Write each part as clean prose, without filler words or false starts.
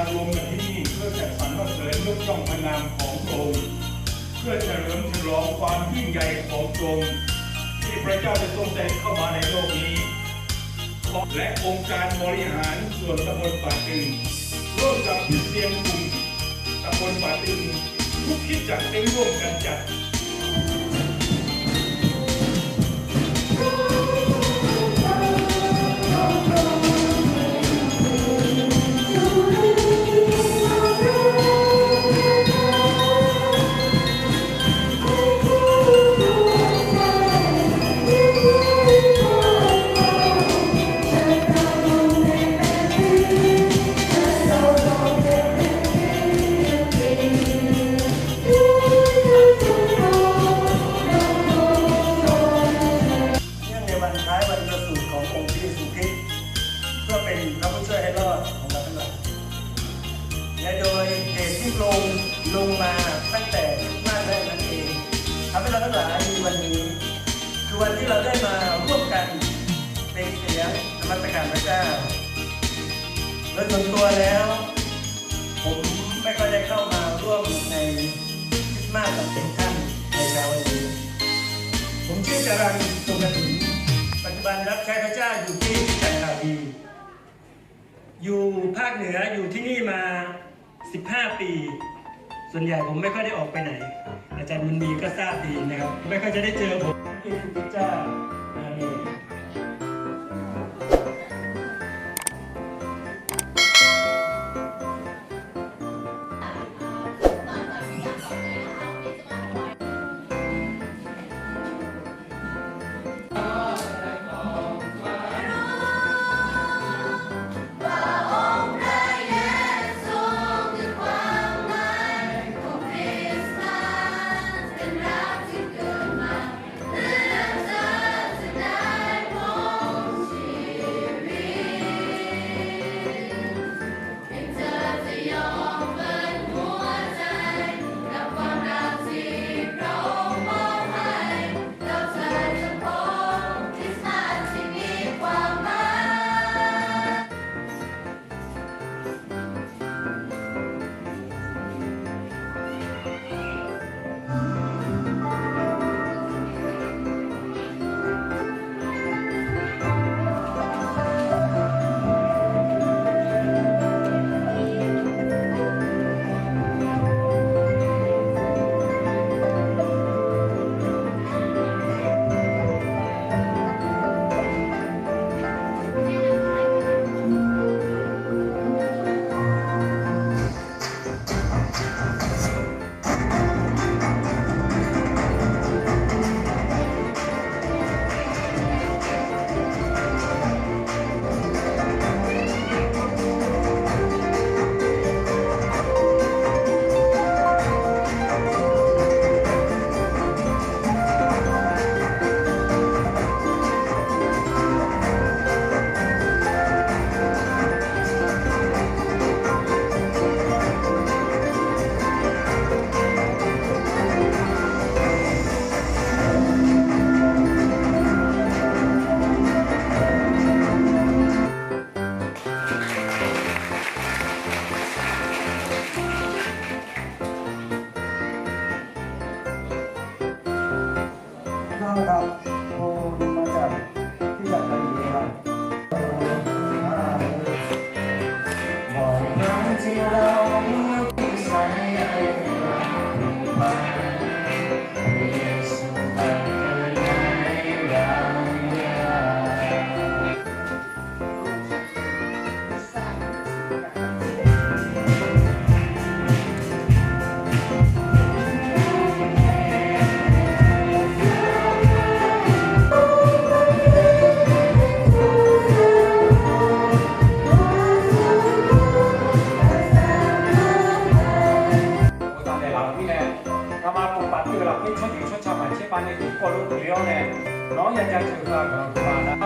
รวมกันที่นี่เพื่อจัดสรรเสริญยกย่องพระนามของพระองค์เพื่อเฉลิมฉลองความยิ่งใหญ่ของพระองค์ที่พระเจ้าได้ทรงแต่งเข้ามาในโลกนี้และองค์การบริหารส่วนตำบลป่าตึงร่วมกับคริสเตียนกลุ่มตำบลป่าตึงทุกคริสตจักรได้ร่วมกันจัดและโดยเหตุที่ลงมาตั้งแต่คริสต์มาสแรกนั่นเองทำให้เราทั้งหลายมีวันนี้คือวันที่เราได้มาร่วมกันเป็นเสียงนมัสการพระเจ้าโดยส่วนตัวแล้วผมไม่ค่อยได้เข้ามาร่วมในคริสต์มาสกับเป็นท่านในเช้าวันนี้ผมชื่อจรัญสุขถินปัจจุบันรับใช้พระเจ้าอยู่ที่จันทบุรีอยู่ภาคเหนืออยู่ที่นี่มา15 ปี ส่วนใหญ่ผมไม่ค่อยได้ออกไปไหน อาจารย์บุญมีก็ทราบดีนะครับ ไม่ค่อยจะได้เจอผมที่พระเจ้าอาเมนครับผมมาจากที่จันทบุรีครับบอกครั้งที่เราพิสัยมาเยซูมาในเราน้องอยากจะถือว่ามาแล้ว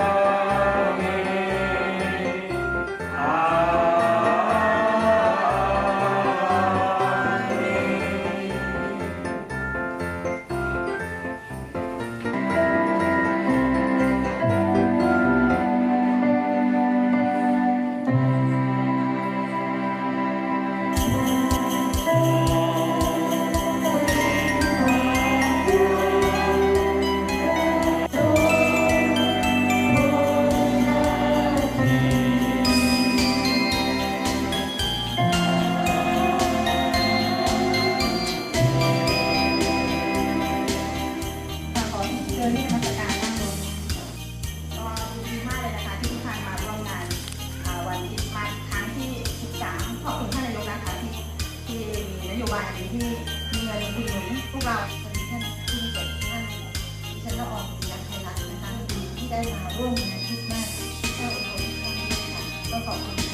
ที่มีเงินอุดหนุนพวกเราสวัสดีท่านผู้มีเกียรติทุกท่านดิฉันละอองศิริรักษ์ไทยรัฐนะคะที่ได้มาร่วมงานคริสต์มาสที่เจ้าอุบลครั้งนี้ค่ะต้องขอบคุณ